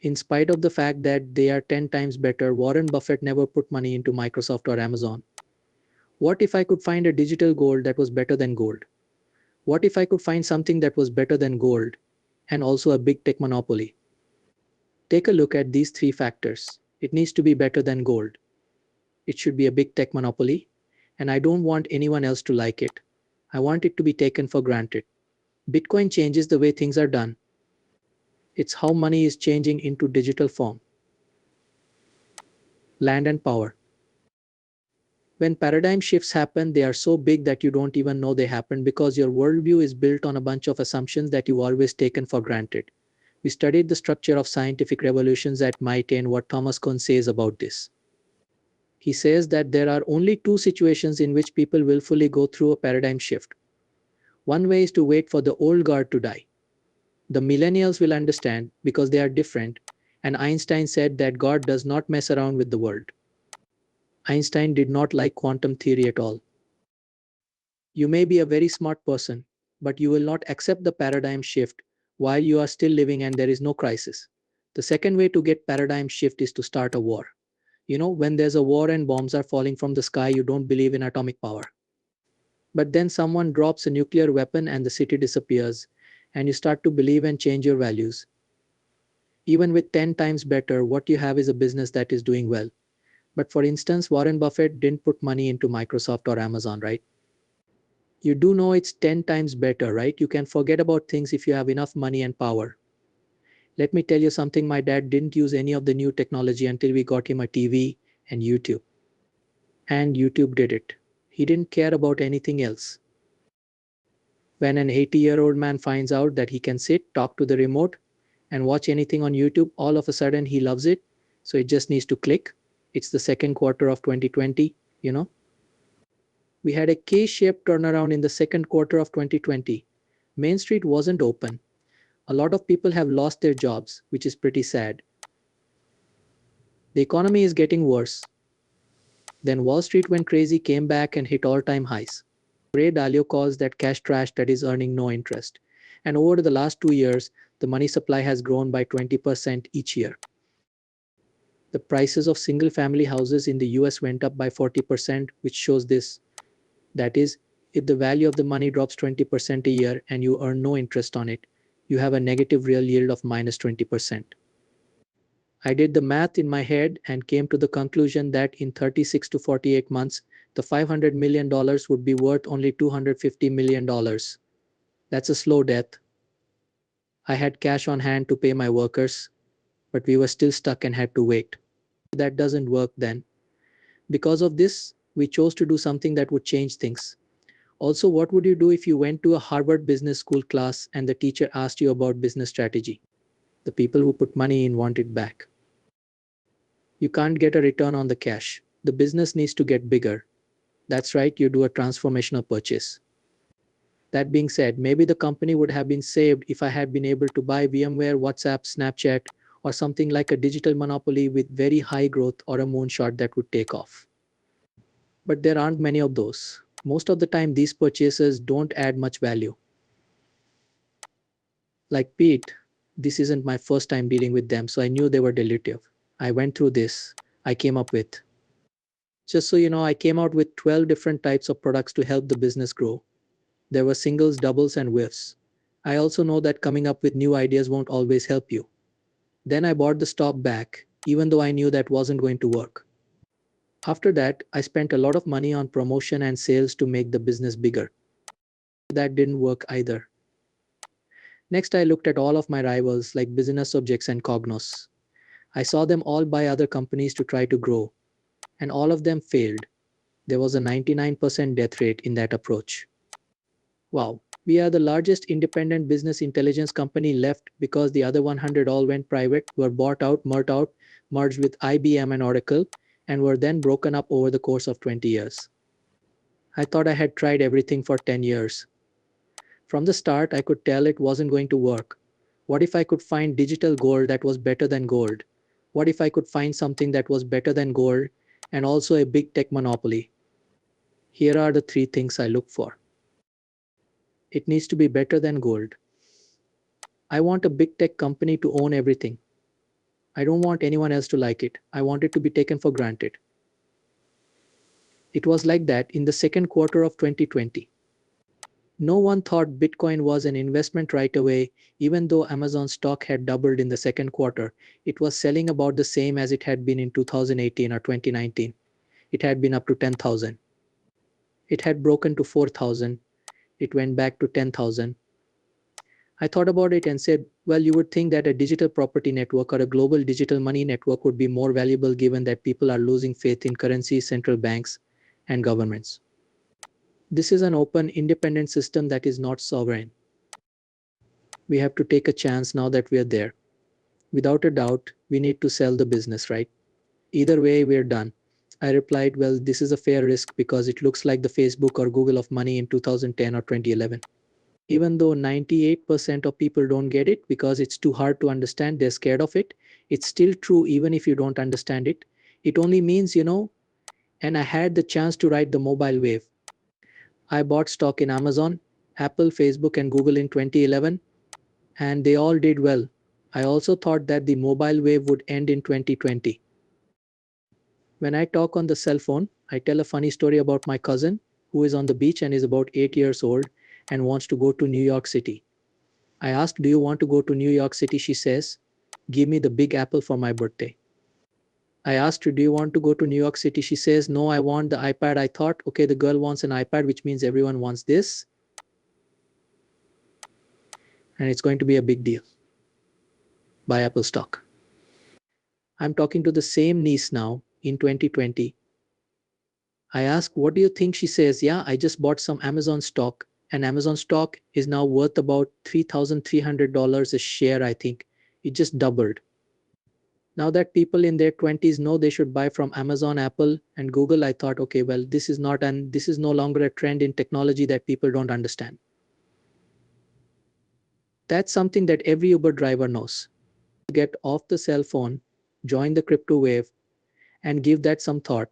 In spite of the fact that they are 10 times better, Warren Buffett never put money into Microsoft or Amazon. What if I could find a digital gold that was better than gold? What if I could find something that was better than gold and also a big tech monopoly? Take a look at these three factors. It needs to be better than gold. It should be a big tech monopoly, and I don't want anyone else to like it. I want it to be taken for granted. Bitcoin changes the way things are done. It's how money is changing into digital form. Land and power. When paradigm shifts happen, they are so big that you don't even know they happened because your worldview is built on a bunch of assumptions that you've always taken for granted. We studied the structure of scientific revolutions at MIT and what Thomas Kuhn says about this. He says that there are only two situations in which people willfully go through a paradigm shift. One way is to wait for the old guard to die. The millennials will understand because they are different, and Einstein said that God does not mess around with the world. Einstein did not like quantum theory at all. You may be a very smart person, but you will not accept the paradigm shift while you are still living and there is no crisis. The second way to get paradigm shift is to start a war. When there's a war and bombs are falling from the sky, you don't believe in atomic power. But then someone drops a nuclear weapon and the city disappears, and you start to believe and change your values. Even with 10 times better, what you have is a business that is doing well. But for instance, Warren Buffett didn't put money into Microsoft or Amazon, right? You do know it's 10 times better, right? You can forget about things if you have enough money and power. Let me tell you something, my dad didn't use any of the new technology until we got him a TV and YouTube. And YouTube did it. He didn't care about anything else. When an 80-year-old man finds out that he can sit, talk to the remote, and watch anything on YouTube, all of a sudden he loves it. So it just needs to click. It's the second quarter of 2020, you know. We had a K-shaped turnaround in the second quarter of 2020. Main Street wasn't open. A lot of people have lost their jobs, which is pretty sad. The economy is getting worse. Then Wall Street went crazy, came back and hit all-time highs. Ray Dalio calls that cash trash that is earning no interest. And over the last 2 years, the money supply has grown by 20% each year. The prices of single-family houses in the US went up by 40%, which shows this. That is, if the value of the money drops 20% a year and you earn no interest on it, you have a negative real yield of minus 20%. I did the math in my head and came to the conclusion that in 36 to 48 months, the $500 million would be worth only $250 million. That's a slow death. I had cash on hand to pay my workers, but we were still stuck and had to wait. That doesn't work then. Because of this, we chose to do something that would change things. Also, what would you do if you went to a Harvard Business School class and the teacher asked you about business strategy? The people who put money in want it back. You can't get a return on the cash. The business needs to get bigger. That's right, you do a transformational purchase. That being said, maybe the company would have been saved if I had been able to buy VMware, WhatsApp, Snapchat, or something like a digital monopoly with very high growth or a moonshot that would take off. But there aren't many of those. Most of the time, these purchases don't add much value. Like Pete, this isn't my first time dealing with them, so I knew they were dilutive. I went through this. I came up with. Just so you know, I came out with 12 different types of products to help the business grow. There were singles, doubles, and whiffs. I also know that coming up with new ideas won't always help you. Then I bought the stock back, even though I knew that wasn't going to work. After that, I spent a lot of money on promotion and sales to make the business bigger. That didn't work either. Next, I looked at all of my rivals like Business Objects and Cognos. I saw them all buy other companies to try to grow, and all of them failed. There was a 99% death rate in that approach. Wow, we are the largest independent business intelligence company left because the other 100 all went private, were bought out, merged with IBM and Oracle, and were then broken up over the course of 20 years. I thought I had tried everything for 10 years. From the start, I could tell it wasn't going to work. What if I could find digital gold that was better than gold? What if I could find something that was better than gold and also a big tech monopoly? Here are the three things I look for. It needs to be better than gold. I want a big tech company to own everything. I don't want anyone else to like it. I want it to be taken for granted. It was like that in the second quarter of 2020. No one thought Bitcoin was an investment right away, even though Amazon stock had doubled in the second quarter. It was selling about the same as it had been in 2018 or 2019. It had been up to 10,000. It had broken to 4,000. It went back to 10,000. I thought about it and said, well, you would think that a digital property network or a global digital money network would be more valuable given that people are losing faith in currencies, central banks, and governments. This is an open, independent system that is not sovereign. We have to take a chance now that we are there. Without a doubt, we need to sell the business, right? Either way, we're done. I replied, well, this is a fair risk because it looks like the Facebook or Google of money in 2010 or 2011. Even though 98% of people don't get it because it's too hard to understand, they're scared of it, it's still true even if you don't understand it. It only means, and I had the chance to ride the mobile wave. I bought stock in Amazon, Apple, Facebook, and Google in 2011, and they all did well. I also thought that the mobile wave would end in 2020. When I talk on the cell phone, I tell a funny story about my cousin who is on the beach and is about 8 years old and wants to go to New York City. I ask, do you want to go to New York City? She says, give me the big apple for my birthday. I asked her, do you want to go to New York City? She says, no, I want the iPad. I thought, okay, the girl wants an iPad, which means everyone wants this. And it's going to be a big deal. Buy Apple stock. I'm talking to the same niece now in 2020. I ask, what do you think? She says, yeah, I just bought some Amazon stock, and Amazon stock is now worth about $3,300 a share, I think. It just doubled. Now that people in their 20s know they should buy from Amazon, Apple, and Google, I thought, okay, well, this is no longer a trend in technology that people don't understand. That's something that every Uber driver knows. Get off the cell phone, join the crypto wave, and give that some thought.